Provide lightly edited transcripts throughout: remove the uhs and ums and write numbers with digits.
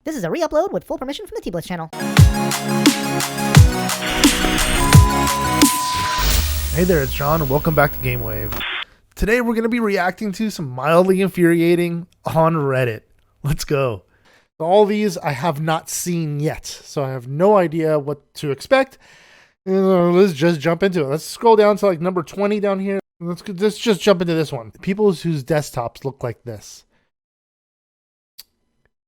This is a re-upload with full permission from the T-Blitz channel. Hey there, it's Jon, and welcome back to GameWave. Today we're going to be reacting to some mildly infuriating on Reddit. Let's go. All these I have not seen yet, so I have no idea what to expect. Let's just jump into it. Let's scroll down to like number 20 down here. Let's just jump into this one. People whose desktops look like this.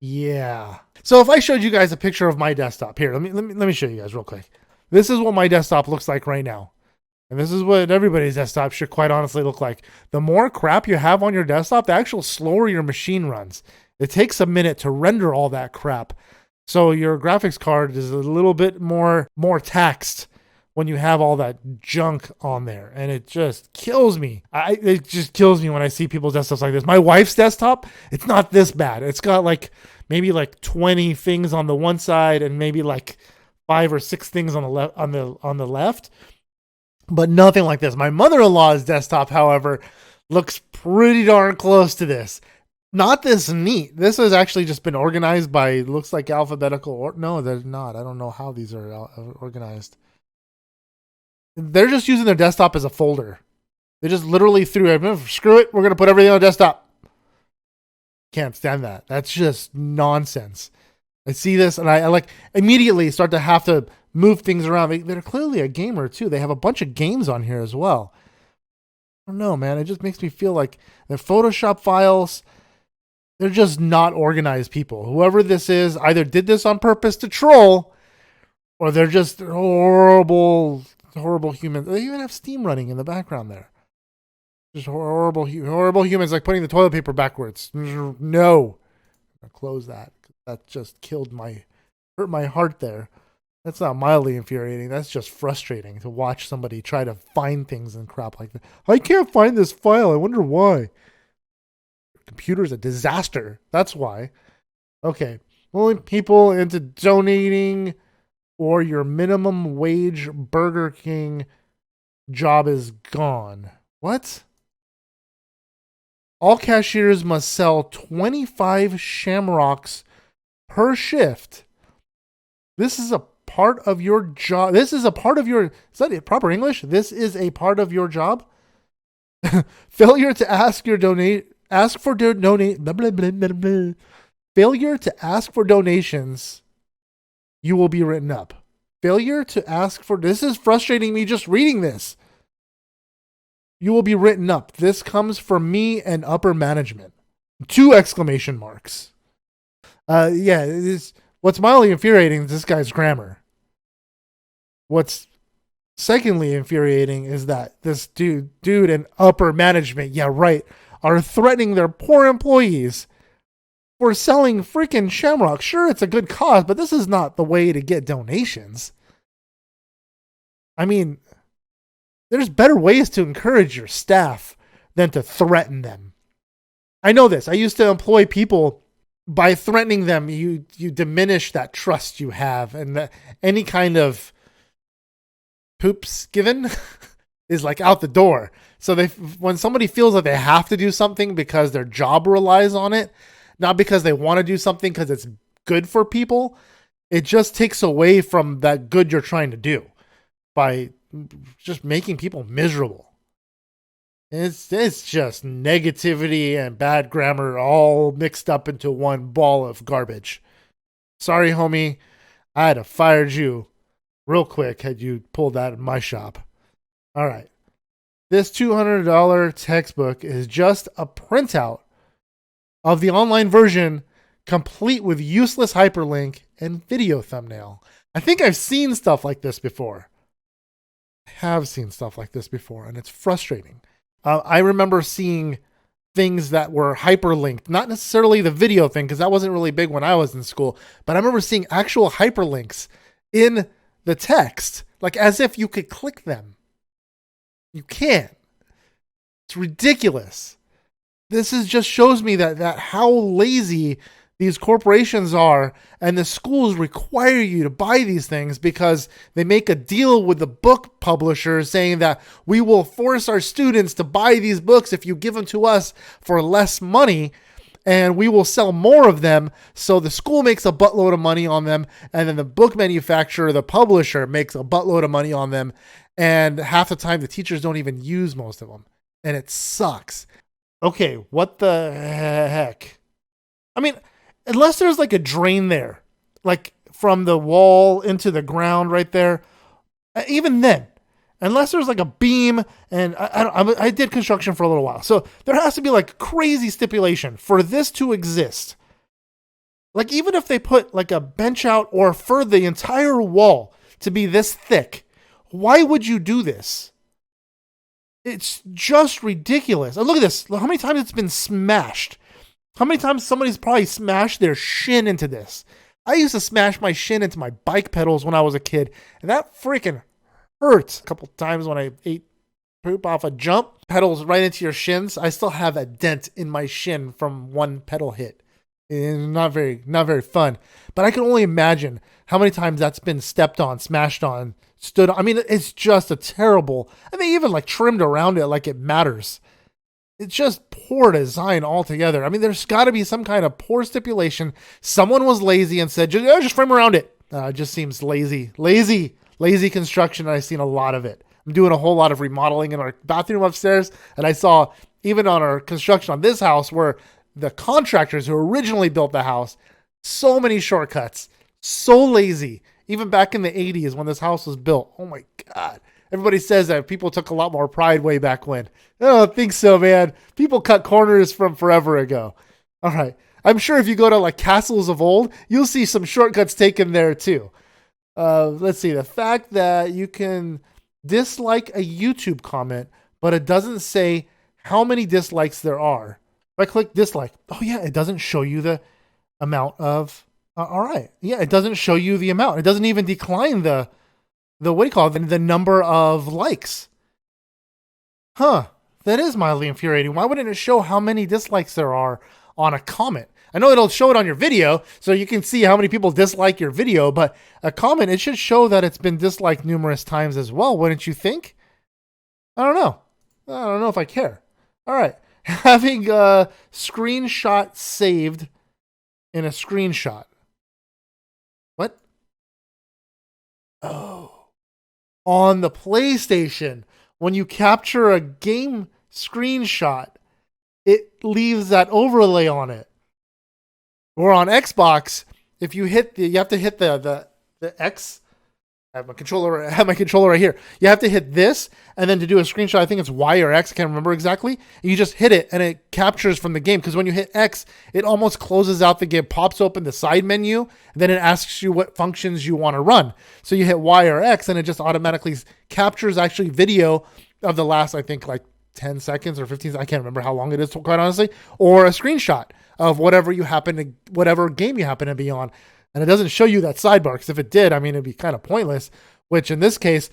Yeah. So if I showed you guys a picture of my desktop here, let me show you guys real quick. This is what my desktop looks like right now. And this is what everybody's desktop should quite honestly look like. The more crap you have on your desktop, the actual slower your machine runs. It takes a minute to render all that crap. So your graphics card is a little bit more taxed when you have all that junk on there. And it just kills me. It just kills me when I see people's desktops like this. My wife's desktop, it's not this bad. It's got maybe 20 things on the one side and maybe 5 or 6 things on the left. But nothing like this. My mother-in-law's desktop, however, looks pretty darn close to this. Not this neat. This has actually just been organized by, looks like alphabetical, or no, they're not. I don't know how these are organized. They're just using their desktop as a folder. They just literally threw it. Screw it. We're going to put everything on the desktop. Can't stand that. That's just nonsense. I see this and I immediately start to have to move things around. They're clearly a gamer too. They have a bunch of games on here as well. I don't know, man. It just makes me feel like their Photoshop files, they're just not organized people. Whoever this is either did this on purpose to troll, or they're just horrible humans. They even have Steam running in the background there. Just horrible humans, like putting the toilet paper backwards. No. I'll close that. That just hurt my heart there. That's not mildly infuriating. That's just frustrating to watch somebody try to find things and crap like that. I can't find this file. I wonder why. Computer's a disaster. That's why. Okay. Only people into donating or your minimum wage Burger King job is gone. What? All cashiers must sell 25 shamrocks per shift. This is a part of your job. Is that proper English? This is a part of your job. Failure to ask for donations, you will be written up. This is frustrating me just reading this. You will be written up. This comes from me and upper management. 2 exclamation marks. What's mildly infuriating is this guy's grammar. What's secondly infuriating is that this dude and upper management, yeah, right, are threatening their poor employees for selling freaking shamrock. Sure, it's a good cause, but this is not the way to get donations. I mean, there's better ways to encourage your staff than to threaten them. I know this. I used to employ people. By threatening them, you diminish that trust you have, and that any kind of poops given is out the door. So when somebody feels that they have to do something because their job relies on it, not because they want to do something because it's good for people, it just takes away from that good you're trying to do by just making people miserable. It's just negativity and bad grammar all mixed up into one ball of garbage. Sorry, homie. I'd have fired you real quick had you pulled that in my shop. All right. This $200 textbook is just a printout of the online version, complete with useless hyperlink and video thumbnail. I think I've seen stuff like this before. And it's frustrating. I remember seeing things that were hyperlinked, not necessarily the video thing, because that wasn't really big when I was in school, but I remember seeing actual hyperlinks in the text, as if you could click them. You can't. It's ridiculous. This just shows me that how lazy these corporations are, and the schools require you to buy these things because they make a deal with the book publishers saying that we will force our students to buy these books if you give them to us for less money. and we will sell more of them. So the school makes a buttload of money on them, and then the book manufacturer, the publisher, makes a buttload of money on them. And half the time, the teachers don't even use most of them, and it sucks. Okay, what the heck? I mean, unless there's like a drain there, like from the wall into the ground right there, even then, unless there's like a beam, and I did construction for a little while, so there has to be like crazy stipulation for this to exist. Like even if they put like a bench out or for the entire wall to be this thick, why would you do this? It's just ridiculous. And look at this. Look how many times it's been smashed. How many times somebody's probably smashed their shin into this. I used to smash my shin into my bike pedals when I was a kid, and that freaking hurt. A couple times when I ate poop off a jump, pedals right into your shins. I still have a dent in my shin from one pedal hit. And not very fun. But I can only imagine how many times that's been stepped on, smashed on, stood on. I mean, it's just a terrible, and they even like trimmed around it like it matters. It's just poor design altogether. I mean, there's got to be some kind of poor stipulation. Someone was lazy and said, just frame around it. It just seems lazy construction. And I've seen a lot of it. I'm doing a whole lot of remodeling in our bathroom upstairs. And I saw even on our construction on this house where the contractors who originally built the house, so many shortcuts, so lazy. Even back in the 80s when this house was built. Oh my God. Everybody says that people took a lot more pride way back when. I don't think so, man. People cut corners from forever ago. All right. I'm sure if you go to like castles of old, you'll see some shortcuts taken there too. Let's see. The fact that you can dislike a YouTube comment, but it doesn't say how many dislikes there are. If I click dislike, oh yeah, it doesn't show you the amount of, all right. Yeah, it doesn't show you the amount. It doesn't even decline the what do you call it? The number of likes. Huh. That is mildly infuriating. Why wouldn't it show how many dislikes there are on a comment? I know it'll show it on your video, so you can see how many people dislike your video, but a comment, it should show that it's been disliked numerous times as well, wouldn't you think? I don't know. I don't know if I care. All right. Having a screenshot saved in a screenshot. What? Oh. On the PlayStation, when you capture a game screenshot, it leaves that overlay on it. Or on Xbox, if you have to hit the X. I have my controller right here. You have to hit this, and then to do a screenshot, I think it's Y or X. I can't remember exactly. You just hit it, and it captures from the game. Because when you hit X, it almost closes out the game, pops open the side menu, and then it asks you what functions you want to run. So you hit Y or X, and it just automatically captures actually video of the last, I think, like 10 seconds or 15 seconds. I can't remember how long it is, quite honestly. Or a screenshot of whatever game you happen to be on. And it doesn't show you that sidebar, because if it did, I mean, it'd be kind of pointless, which in this case,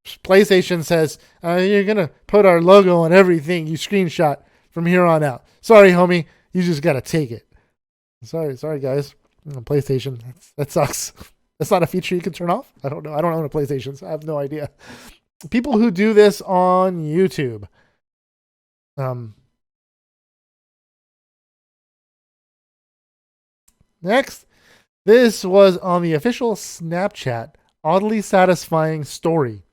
PlayStation says, you're going to put our logo on everything you screenshot from here on out. Sorry, homie. You just got to take it. Sorry, guys. PlayStation, that sucks. That's not a feature you can turn off? I don't know. I don't own a PlayStation, so I have no idea. People who do this on YouTube. Next. This was on the official Snapchat oddly satisfying story.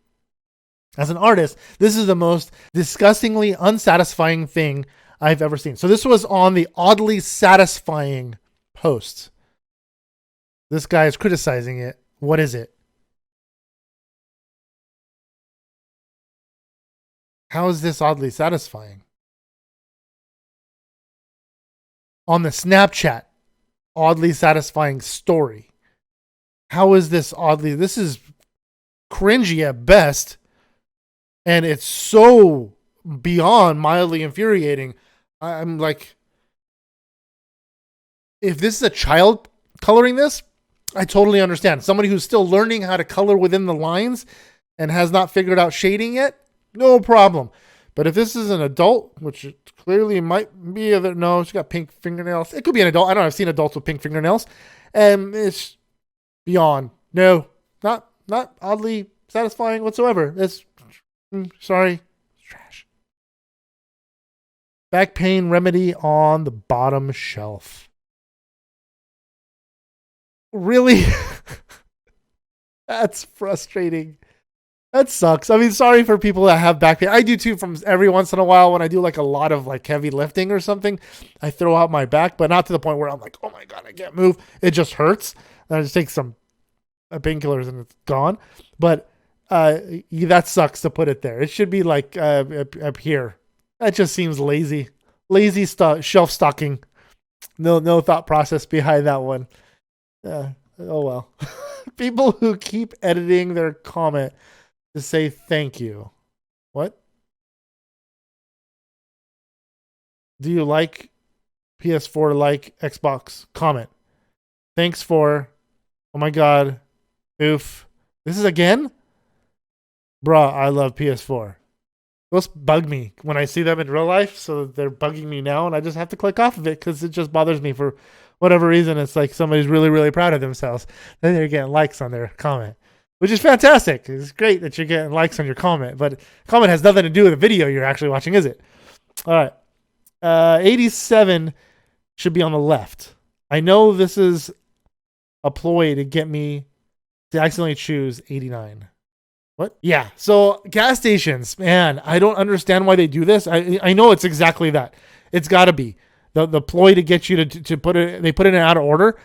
As an artist, this is the most disgustingly unsatisfying thing I've ever seen. So this was on the oddly satisfying post. This guy is criticizing it. What is it? How is this oddly satisfying? On the Snapchat oddly satisfying story. How is this oddly? This is cringy at best. And it's so beyond mildly infuriating. I'm like, if this is a child coloring this, I totally understand. Somebody who's still learning how to color within the lines and has not figured out shading yet, no problem. But if this is an adult, which it clearly might be, no, she's got pink fingernails. It could be an adult. I don't know. I've seen adults with pink fingernails. And it's beyond. No, not oddly satisfying whatsoever. It's, sorry, it's trash. Back pain remedy on the bottom shelf. Really? That's frustrating. That sucks. I mean, sorry for people that have back pain. I do too from every once in a while when I do like a lot of like heavy lifting or something. I throw out my back, but not to the point where I'm like, oh my God, I can't move. It just hurts. And I just take some painkillers and it's gone. But that sucks to put it there. It should be like up here. That just seems lazy. Lazy shelf stocking. No thought process behind that one. Oh well. People who keep editing their comment to say thank you. What? Do you like PS4 like Xbox? Comment. Thanks for. Oh my God. Oof. This is again? Bruh, I love PS4. Those bug me when I see them in real life, so they're bugging me now, and I just have to click off of it because it just bothers me for whatever reason. It's like somebody's really, really proud of themselves. Then they're getting likes on their comment, which is fantastic. It's great that you're getting likes on your comment, but comment has nothing to do with the video you're actually watching, is it? All right. 87 should be on the left. I know this is a ploy to get me to accidentally choose 89. What? Yeah. So gas stations, man, I don't understand why they do this. I know it's exactly that. It's got to be the ploy to get you to put it. They put it in out of order.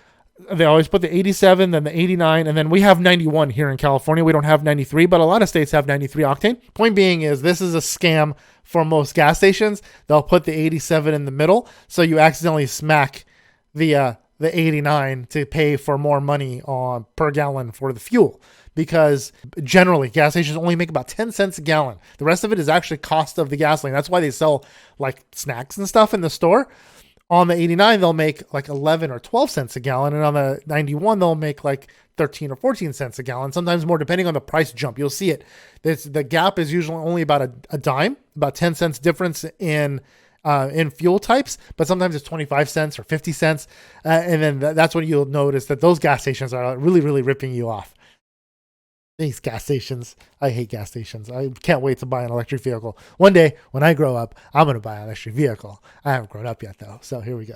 They always put the 87, then the 89, and then we have 91 here in California. We don't have 93, but a lot of states have 93 octane. Point being is this is a scam for most gas stations. They'll put the 87 in the middle, so you accidentally smack the 89 to pay for more money on per gallon for the fuel. Because generally gas stations only make about 10 cents a gallon. The rest of it is actually cost of the gasoline. That's why they sell like snacks and stuff in the store. On the 89, they'll make like 11 or 12 cents a gallon. And on the 91, they'll make like 13 or 14 cents a gallon, sometimes more depending on the price jump. You'll see it. The gap is usually only about a dime, about 10 cents difference in fuel types, but sometimes it's 25 cents or 50 cents. And then that's when you'll notice that those gas stations are really, really ripping you off. These gas stations. I hate gas stations. I can't wait to buy an electric vehicle. One day, when I grow up, I'm going to buy an electric vehicle. I haven't grown up yet, though. So here we go.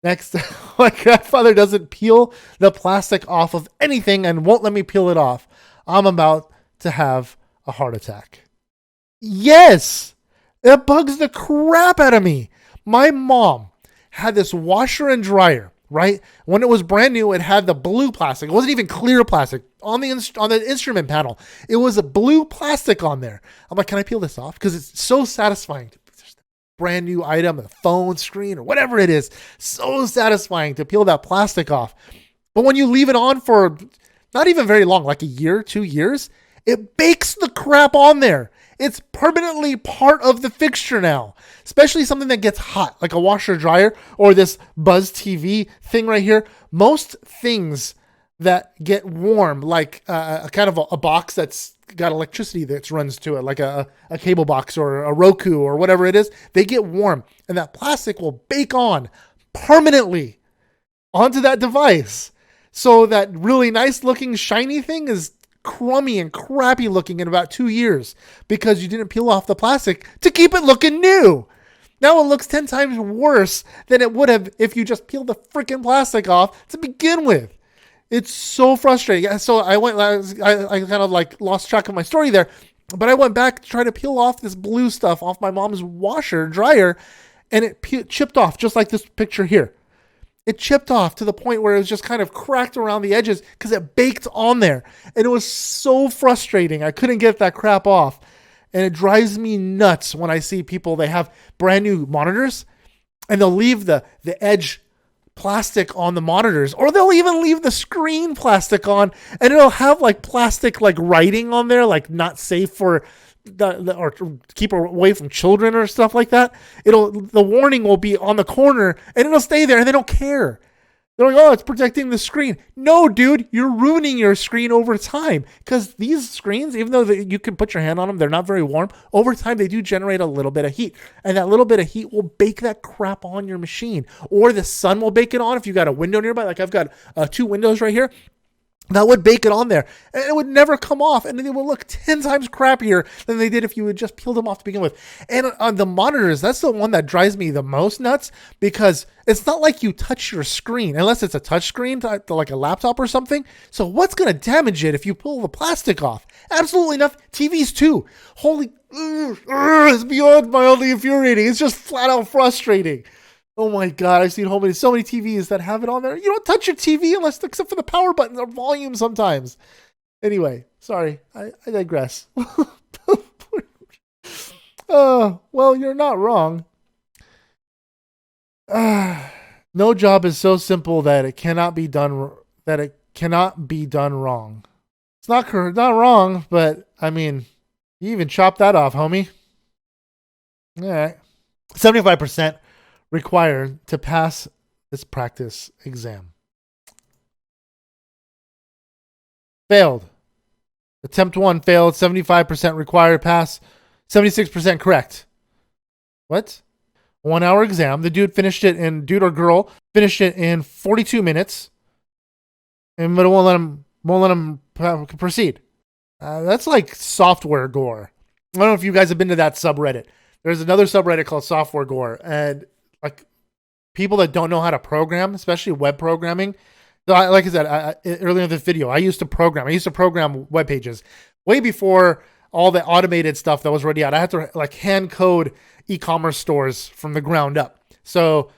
Next, my grandfather doesn't peel the plastic off of anything and won't let me peel it off. I'm about to have a heart attack. Yes! That bugs the crap out of me. My mom had this washer and dryer. Right? When it was brand new, it had the blue plastic. It wasn't even clear plastic on the instrument panel. It was a blue plastic on there. I'm like, can I peel this off? Because it's so satisfying. Brand new item, a phone screen or whatever it is. So satisfying to peel that plastic off. But when you leave it on for not even very long, like a year, 2 years, it bakes the crap on there. It's permanently part of the fixture now, especially something that gets hot, like a washer dryer or this Buzz TV thing right here. Most things that get warm, like a kind of a box that's got electricity that runs to it, like a cable box or a Roku or whatever it is, they get warm and that plastic will bake on permanently onto that device. So that really nice looking shiny thing is crummy and crappy looking in about 2 years because you didn't peel off the plastic to keep it looking new. Now it looks 10 times worse than it would have if you just peeled the freaking plastic off to begin with. It's so frustrating. So I kind of like lost track of my story there, but I went back to try to peel off this blue stuff off my mom's washer dryer and it chipped off just like this picture here. It chipped off to the point where it was just kind of cracked around the edges because it baked on there. And it was so frustrating. I couldn't get that crap off. And it drives me nuts when I see people, they have brand new monitors and they'll leave the edge plastic on the monitors, or they'll even leave the screen plastic on and it'll have like plastic like writing on there, like not safe for or to keep away from children or stuff like that. The warning will be on the corner and it'll stay there and they don't care. They're like, oh, it's protecting the screen. No, dude, you're ruining your screen over time because these screens, even though you can put your hand on them, they're not very warm. Over time, they do generate a little bit of heat, and that little bit of heat will bake that crap on your machine, or the sun will bake it on if you got a window nearby. Like I've got 2 windows right here. that would bake it on there, and it would never come off, and they would look 10 times crappier than they did if you had just peeled them off to begin with. And on the monitors, that's the one that drives me the most nuts, because it's not like you touch your screen, unless it's a touch screen like a laptop or something. So what's going to damage it if you pull the plastic off? Absolutely nothing. TVs too. Holy, it's beyond mildly infuriating. It's just flat out frustrating. Oh my God, I've seen so many TVs that have it on there. You don't touch your TV except for the power button or volume sometimes. Anyway, sorry, I digress. Well, you're not wrong. No job is so simple that it cannot be done wrong. It's not wrong, but I mean, you even chop that off, homie. All right. 75% required to pass this practice exam. Failed. Attempt 1 failed. 75% required pass. 76% correct. What? 1 hour exam. The dude or girl finished it in 42 minutes. And but it won't let him proceed. That's like software gore. I don't know if you guys have been to that subreddit. There's another subreddit called Software Gore, and like people that don't know how to program, especially web programming. So like I said earlier in this video, I used to program web pages way before all the automated stuff that was already out. I had to like hand code e-commerce stores from the ground up. So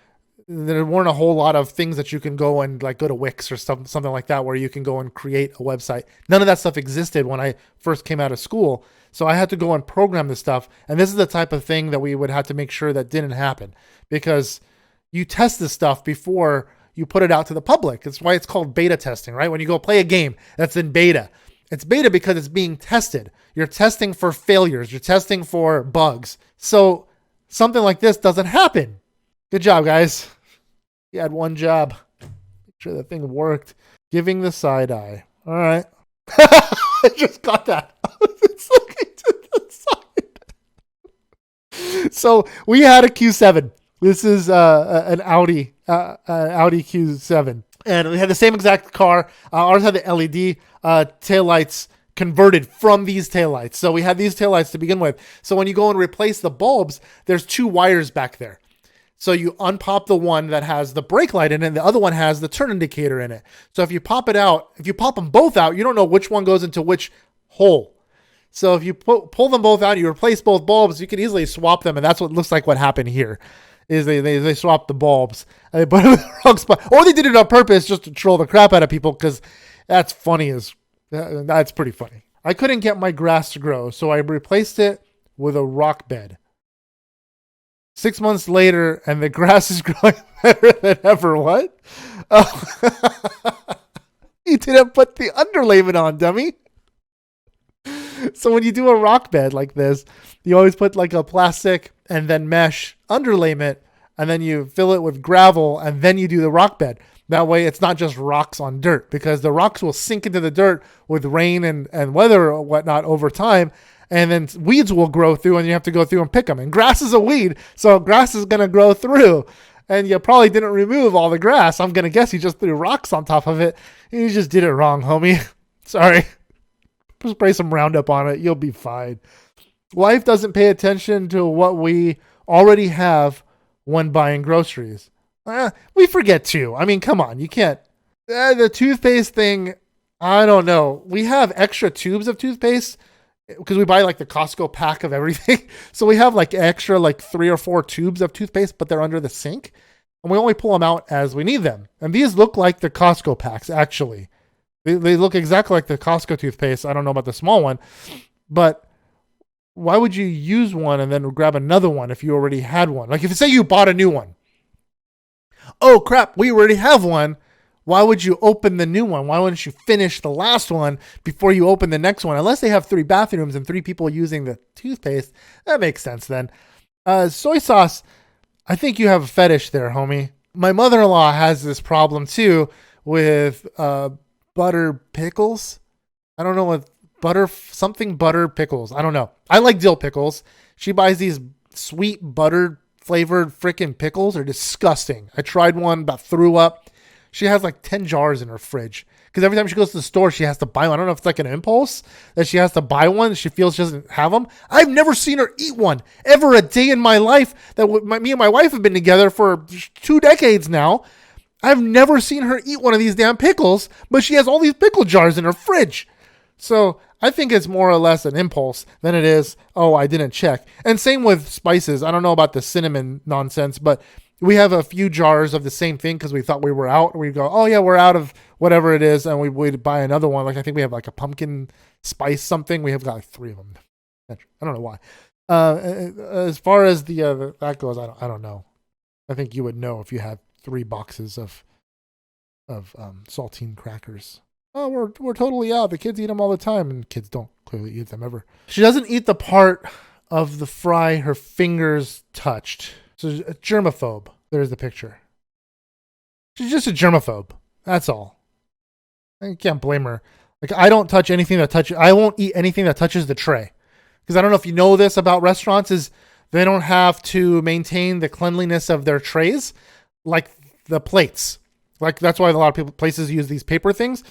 there weren't a whole lot of things that you can go and like go to Wix or something like that where you can go and create a website. None of that stuff existed when I first came out of school. So I had to go and program this stuff. And this is the type of thing that we would have to make sure that didn't happen, because you test this stuff before you put it out to the public. That's why it's called beta testing, right? When you go play a game that's in beta, it's beta because it's being tested. You're testing for failures. You're testing for bugs. So something like this doesn't happen. Good job, guys. You had one job. Make sure that thing worked. Giving the side eye. All right. I just got that. It's looking to the side. So we had a Q7. This is an Audi Q7. And we had the same exact car. Ours had the LED taillights converted from these taillights. So we had these taillights to begin with. So when you go and replace the bulbs, there's 2 wires back there. So you unpop the one that has the brake light in it, and the other one has the turn indicator in it. So if you pop them both out, you don't know which one goes into which hole. So if you pull them both out, you replace both bulbs, you can easily swap them, and that's what looks like what happened here. Is they swapped the bulbs and they put them in the wrong spot, or they did it on purpose just to troll the crap out of people, because that's pretty funny. I couldn't get my grass to grow, so I replaced it with a rock bed. 6 months later, and the grass is growing better than ever. What? You didn't put the underlayment on, dummy. So when you do a rock bed like this, you always put like a plastic and then mesh underlayment, and then you fill it with gravel, and then you do the rock bed. That way it's not just rocks on dirt, because the rocks will sink into the dirt with rain and weather or whatnot over time. And then weeds will grow through, and you have to go through and pick them. And grass is a weed, so grass is going to grow through. And you probably didn't remove all the grass. I'm going to guess you just threw rocks on top of it. You just did it wrong, homie. Sorry. Spray some Roundup on it. You'll be fine. Life doesn't pay attention to what we already have when buying groceries. We forget too. I mean, come on. You can't. The toothpaste thing, I don't know. We have extra tubes of toothpaste, because we buy like the Costco pack of everything. So we have like extra like 3 or 4 tubes of toothpaste, but they're under the sink. And we only pull them out as we need them. And these look like the Costco packs, actually. They look exactly like the Costco toothpaste. I don't know about the small one. But why would you use one and then grab another one if you already had one? Like if you say you bought a new one. Oh crap, we already have one. Why would you open the new one? Why wouldn't you finish the last one before you open the next one? Unless they have 3 bathrooms and 3 people using the toothpaste. That makes sense then. Soy sauce, I think you have a fetish there, homie. My mother-in-law has this problem too with butter pickles. I don't know what butter pickles. I don't know. I like dill pickles. She buys these sweet butter flavored freaking pickles. They're disgusting. I tried one, about threw up. She has like 10 jars in her fridge because every time she goes to the store, she has to buy one. I don't know if it's like an impulse that she has to buy one. She feels she doesn't have them. I've never seen her eat one ever a day in my life. Me and my wife have been together for 2 decades now. I've never seen her eat one of these damn pickles, but she has all these pickle jars in her fridge. So I think it's more or less an impulse than it is, oh, I didn't check. And same with spices. I don't know about the cinnamon nonsense, but we have a few jars of the same thing because we thought we were out. We go, oh yeah, we're out of whatever it is, and we'd buy another one. Like I think we have like a pumpkin spice something. We have got like 3 of them. I don't know why. As far as the that goes, I don't know. I think you would know if you had 3 boxes of saltine crackers. Oh, we're totally out. The kids eat them all the time, and kids don't clearly eat them ever. She doesn't eat the part of the fry her fingers touched. So a germaphobe. There's the picture. She's just a germaphobe. That's all. I can't blame her. Like I don't touch anything that touches. I won't eat anything that touches the tray, because I don't know if you know this about restaurants is they don't have to maintain the cleanliness of their trays like the plates. Like that's why a lot of places use these paper things.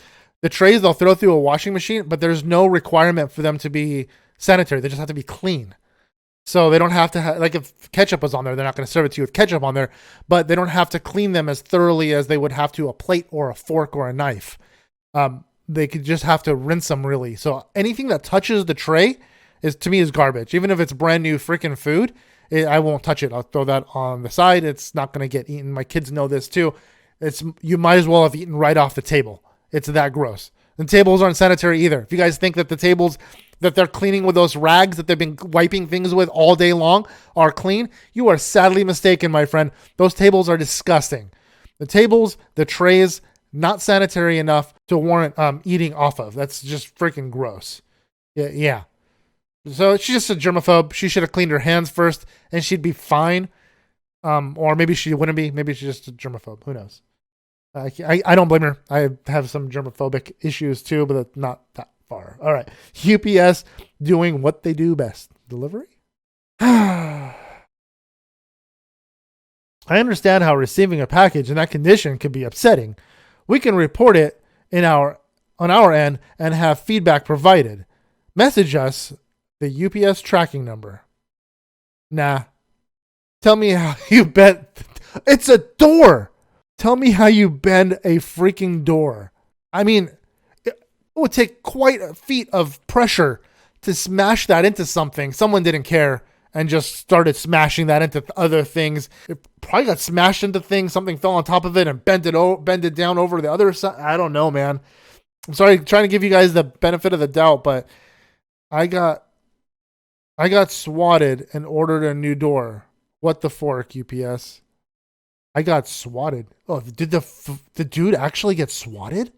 The trays they'll throw through a washing machine, but there's no requirement for them to be sanitary. They just have to be clean. So they don't have to like if ketchup was on there, they're not going to serve it to you with ketchup on there, but they don't have to clean them as thoroughly as they would have to a plate or a fork or a knife. They could just have to rinse them really. So anything that touches the tray to me is garbage. Even if it's brand new freaking food, I won't touch it. I'll throw that on the side. It's not going to get eaten. My kids know this too. You might as well have eaten right off the table. It's that gross. And tables aren't sanitary either. If you guys think that the tables that they're cleaning with those rags that they've been wiping things with all day long are clean, you are sadly mistaken, my friend. Those tables are disgusting. The tables, the trays, not sanitary enough to warrant eating off of. That's just freaking gross. Yeah. So she's just a germaphobe. She should have cleaned her hands first and she'd be fine. Or maybe she wouldn't be. Maybe she's just a germaphobe. Who knows? I don't blame her. I have some germophobic issues too, but not that far. All right. UPS doing what they do best. Delivery? I understand how receiving a package in that condition can be upsetting. We can report it on our end and have feedback provided. Message us the UPS tracking number. Nah. Tell me how you bent. It's a door. Tell me how you bend a freaking door. I mean, it would take quite a feat of pressure to smash that into something. Someone didn't care and just started smashing that into other things. It probably got smashed into things. Something fell on top of it and bent it down over the other side. I don't know, man. I'm sorry, trying to give you guys the benefit of the doubt, but I got swatted and ordered a new door. What the fork, UPS? I got swatted. Oh, did the dude actually get swatted?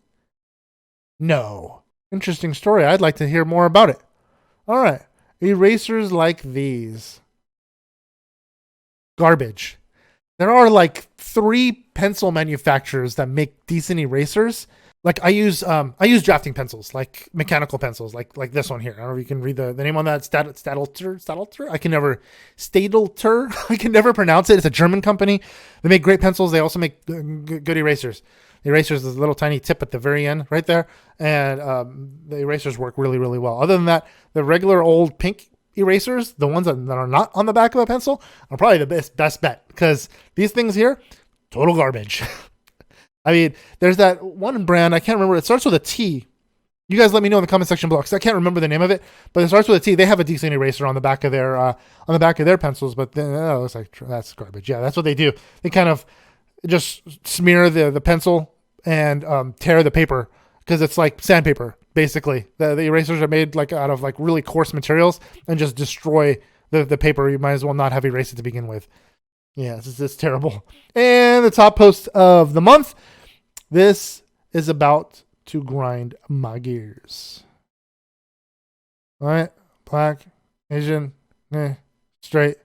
No. Interesting story. I'd like to hear more about it. All right. Erasers like these. Garbage. There are like 3 pencil manufacturers that make decent erasers. Like I use drafting pencils, like mechanical pencils, like this one here. I don't know if you can read the name on that. Stadler. I can never pronounce it. It's a German company. They make great pencils. They also make good erasers. The erasers is a little tiny tip at the very end right there. And the erasers work really, really well. Other than that, the regular old pink erasers, the ones that are not on the back of a pencil, are probably the best bet. Because these things here, total garbage. I mean, there's that one brand, I can't remember, it starts with a T. You guys let me know in the comment section below, because I can't remember the name of it, but it starts with a T. They have a decent eraser on the back of their pencils, but then it looks like that's garbage. Yeah, that's what they do. They kind of just smear the pencil and tear the paper, because it's like sandpaper, basically. The erasers are made like out of like really coarse materials and just destroy the paper. You might as well not have erased it to begin with. Yeah, it's terrible. And the top post of the month. This is about to grind my gears. All right, black, Asian, straight.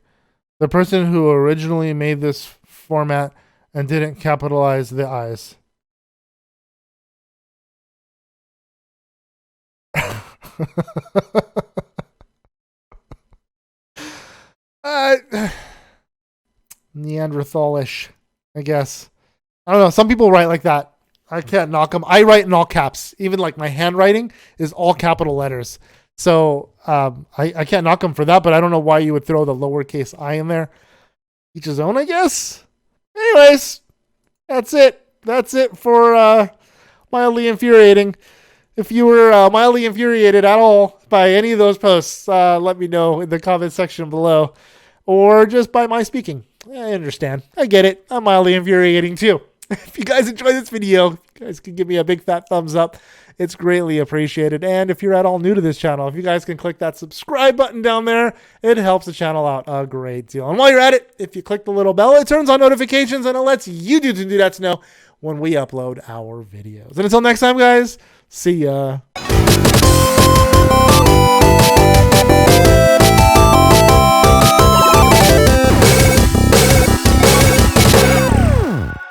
The person who originally made this format and didn't capitalize the I's. Neanderthalish, I guess. I don't know. Some people write like that. I can't knock them. I write in all caps. Even like my handwriting is all capital letters. So I can't knock them for that, but I don't know why you would throw the lowercase I in there. Each his own, I guess. Anyways, that's it. That's it for Mildly Infuriating. If you were mildly infuriated at all by any of those posts, let me know in the comment section below. Or just by my speaking. I understand. I get it. I'm mildly infuriating too. If you guys enjoyed this video, you guys can give me a big fat thumbs up. It's greatly appreciated. And if you're at all new to this channel, if you guys can click that subscribe button down there, it helps the channel out a great deal. And while you're at it, if you click the little bell, it turns on notifications and it lets YouTube do that to know when we upload our videos. And until next time, guys, see ya.